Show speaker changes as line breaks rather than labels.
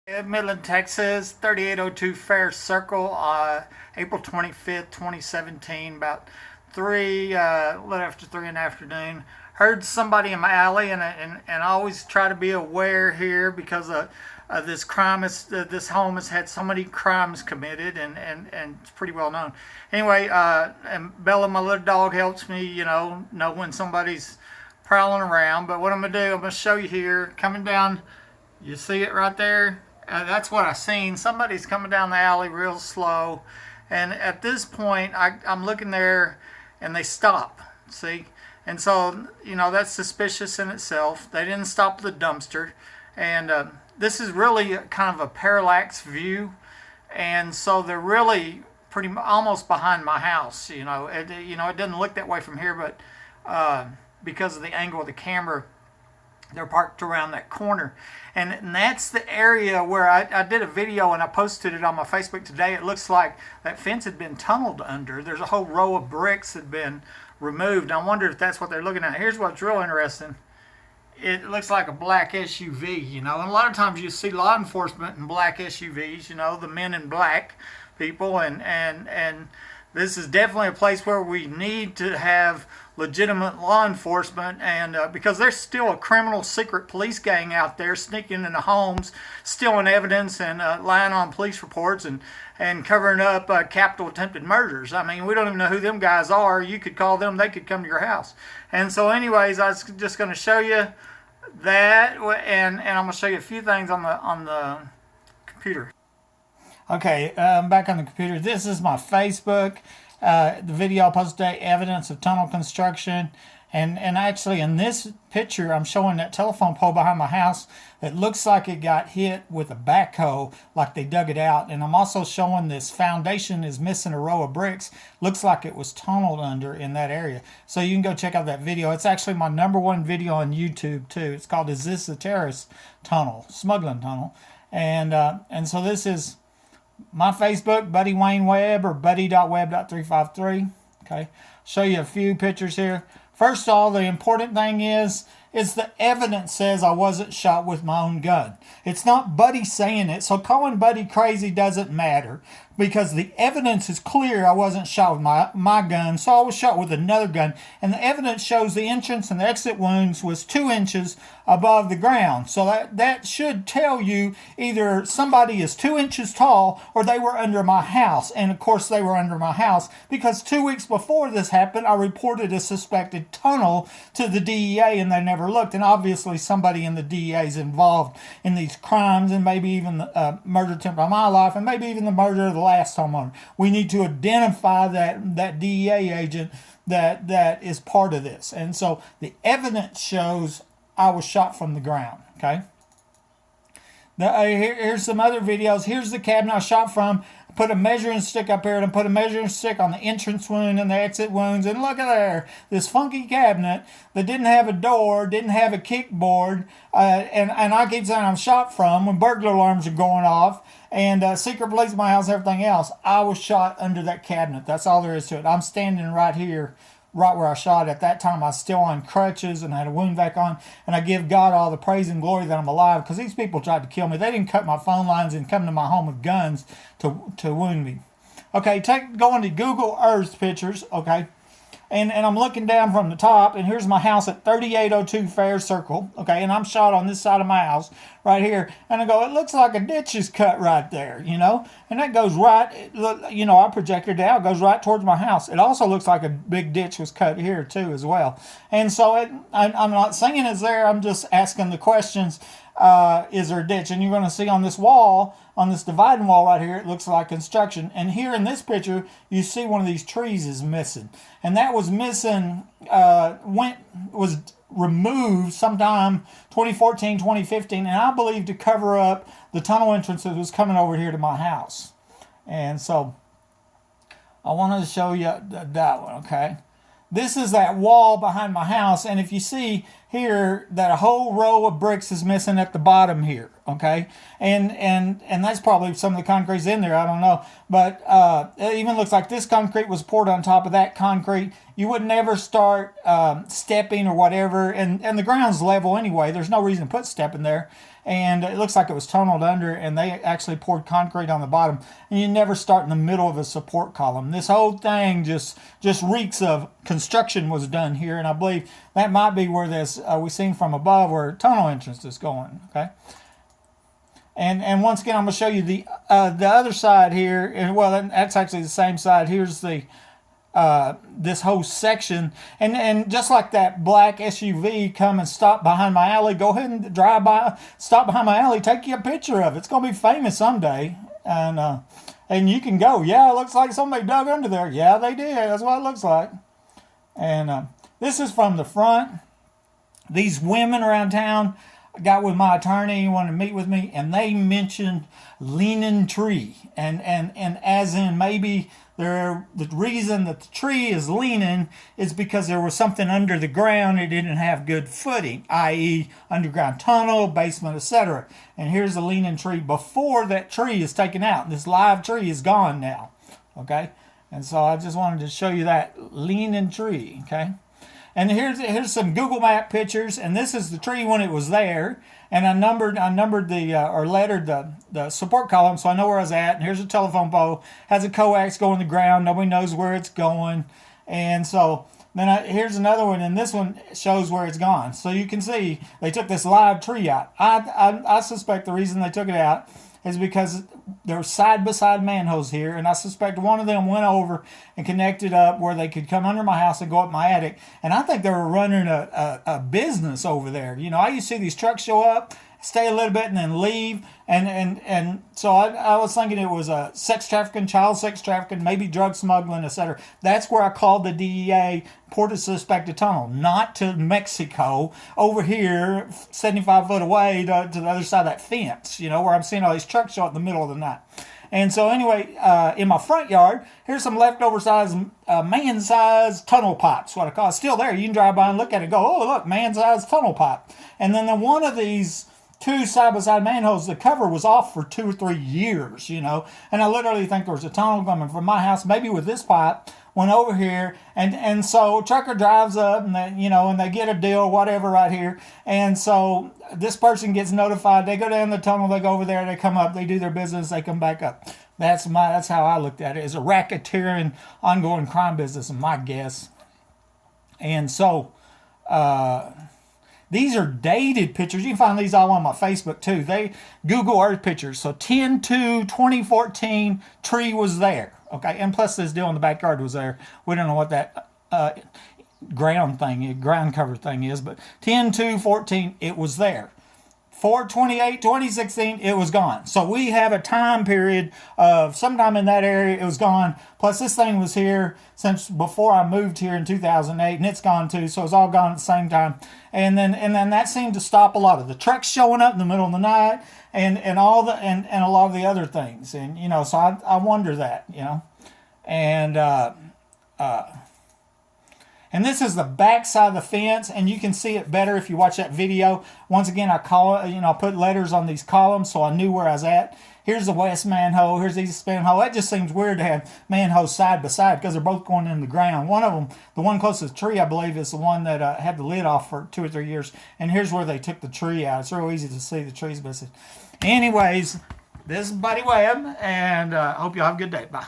Midland, Texas, 3802 Fair Circle, April 25th, 2017, about 3, a little after 3 in the afternoon. Heard somebody in my alley, and I always try to be aware here because this crime this home has had so many crimes committed, and it's pretty well known. Anyway, and Bella, my little dog, helps me, know when somebody's prowling around. But what I'm gonna do, I'm gonna show you here, coming down. You see it right there? That's what I seen. Somebody's coming down the alley real slow, and at this point, I'm looking there, and they stop. See, and so that's suspicious in itself. They didn't stop the dumpster, and this is really kind of a parallax view, and so they're really pretty almost behind my house. It doesn't look that way from here, but because of the angle of the camera, they're parked around that corner, and that's the area where I did a video and I posted it on my Facebook today. It looks like that fence had been tunneled under. There's a whole row of bricks that had been removed. I wonder if that's what they're looking at. Here's what's real interesting. It looks like a black SUV, and a lot of times you see law enforcement in black SUVs, the men in black people, and this is definitely a place where we need to have legitimate law enforcement, and because there's still a criminal secret police gang out there sneaking into homes, stealing evidence, and lying on police reports, and covering up capital attempted murders. I mean, we don't even know who them guys are. You could call them, they could come to your house. And so anyways, I was just going to show you that, and I'm going to show you a few things on the computer. Okay, I'm back on the computer. This is my Facebook. The video I posted today, evidence of tunnel construction. And actually in this picture, I'm showing that telephone pole behind my house that looks like it got hit with a backhoe, like they dug it out. And I'm also showing this foundation is missing a row of bricks. Looks like it was tunneled under in that area. So you can go check out that video. It's actually my #1 video on YouTube too. It's called "Is This a Terrorist Tunnel? Smuggling Tunnel?" And so this is my Facebook, Buddy Wayne Webb, or buddy.webb.353. Okay, show you a few pictures here. First of all, the important thing is the evidence says I wasn't shot with my own gun. It's not Buddy saying it, so calling Buddy crazy doesn't matter because the evidence is clear I wasn't shot with my gun, so I was shot with another gun. And the evidence shows the entrance and the exit wounds was 2 inches above the ground. So that should tell you either somebody is 2 inches tall or they were under my house. And of course they were under my house because 2 weeks before this happened, I reported a suspected tunnel to the DEA and they never looked. And obviously somebody in the DEA is involved in these crimes, and maybe even the murder attempt on my life, and maybe even the murder of the last homeowner. We need to identify that DEA agent that is part of this. And so the evidence shows I was shot from the ground. Okay. Here's some other videos. Here's the cabinet I shot from. Put a measuring stick up here and put a measuring stick on the entrance wound and the exit wounds. And look at there, this funky cabinet that didn't have a door, didn't have a kickboard, and I keep saying I'm shot from when burglar alarms are going off, and secret police in my house, everything else. I was shot under that cabinet. That's all there is to it. I'm standing right here, right where I shot. At that time, I was still on crutches and I had a wound vac on, and I give God all the praise and glory that I'm alive because these people tried to kill me. They didn't cut my phone lines and come to my home with guns to wound me. Okay, go into Google Earth pictures, okay, and I'm looking down from the top, and here's my house at 3802 Fair Circle, okay, and I'm shot on this side of my house right here, and I go, it looks like a ditch is cut right there, and that goes right, I projected it out, goes right towards my house. It also looks like a big ditch was cut here too as well. And so I'm not saying it's there, I'm just asking the questions. Is there a ditch? And you're going to see on this wall, on this dividing wall right here, it looks like construction. And here in this picture, you see one of these trees is missing. And that was missing, was removed sometime 2014, 2015, and I believe to cover up the tunnel entrance that was coming over here to my house. And so I wanted to show you that one, okay? This is that wall behind my house, and if you see here that a whole row of bricks is missing at the bottom here, okay? And that's probably some of the concrete's in there, I don't know. But it even looks like this concrete was poured on top of that concrete. You would never start stepping or whatever, and the ground's level anyway. There's no reason to put stepping there. and it looks like it was tunneled under, and they actually poured concrete on the bottom, and you never start in the middle of a support column. This whole thing just reeks of construction was done here, and I believe that might be where this we seen from above where tunnel entrance is going. Okay. And once again, I'm going to show you the other side here. And well, that's actually the same side. Here's the this whole section, and just like that black SUV come and stop behind my alley, go ahead and drive by, stop behind my alley, take you a picture of it. It's going to be famous someday, and you can go, yeah, it looks like somebody dug under there. Yeah, they did. That's what it looks like. And this is from the front. These women around town, I got with my attorney, wanted to meet with me, and they mentioned leaning tree, and as in maybe the reason that the tree is leaning is because there was something under the ground. It didn't have good footing, i.e. underground tunnel, basement, etc. And here's the leaning tree before that tree is taken out. This live tree is gone now, okay? And so I just wanted to show you that leaning tree, okay? And here's some Google Map pictures, and this is the tree when it was there. And I numbered the or lettered the support column, so I know where I was at. And here's a telephone pole, has a coax going to the ground. Nobody knows where it's going. And so then here's another one, and this one shows where it's gone. So you can see they took this live tree out. I suspect the reason they took it out is because there were side-by-side manholes here, and I suspect one of them went over and connected up where they could come under my house and go up my attic. And I think they were running a business over there. You know, I used to see these trucks show up, stay a little bit, and then leave. And so I was thinking it was a sex trafficking, child sex trafficking, maybe drug smuggling, etc. That's where I called the DEA, ported suspected tunnel, not to Mexico, over here, 75 foot away to the other side of that fence, you know, where I'm seeing all these trucks show up in the middle of the night. And so anyway, in my front yard, here's some leftover size, man-sized tunnel pipes, what I call it. Still there. You can drive by and look at it and go, oh, look, man-sized tunnel pipe. And then one of these two side-by-side manholes, the cover was off for 2 or 3 years, you know. And I literally think there was a tunnel coming from my house, maybe with this pipe, went over here, and so trucker drives up, and they, you know, and they get a deal, whatever, right here. And so this person gets notified. They go down the tunnel, they go over there, they come up, they do their business, they come back up. That's how I looked at it. It's a racketeering, ongoing crime business, my guess. And so these are dated pictures. You can find these all on my Facebook too. They Google Earth pictures. So 10/2/2014, tree was there. Okay, and plus this deal in the backyard was there. We don't know what that ground cover thing is, but 10/2/14, it was there. 4/28/2016, it was gone. So we have a time period of sometime in that area it was gone. Plus this thing was here since before I moved here in 2008, and it's gone too. So it's all gone at the same time. And then that seemed to stop a lot of the trucks showing up in the middle of the night, and a lot of the other things. And you know, so I wonder that, you know, and this is the back side of the fence, and you can see it better if you watch that video. Once again, I put letters on these columns so I knew where I was at. Here's the west manhole. Here's the east manhole. That just seems weird to have manholes side by side because they're both going in the ground. One of them, the one closest to the tree, I believe, is the one that had the lid off for 2 or 3 years. And here's where they took the tree out. It's real easy to see the trees missing. Anyways, this is Buddy Webb, and I hope you all have a good day. Bye.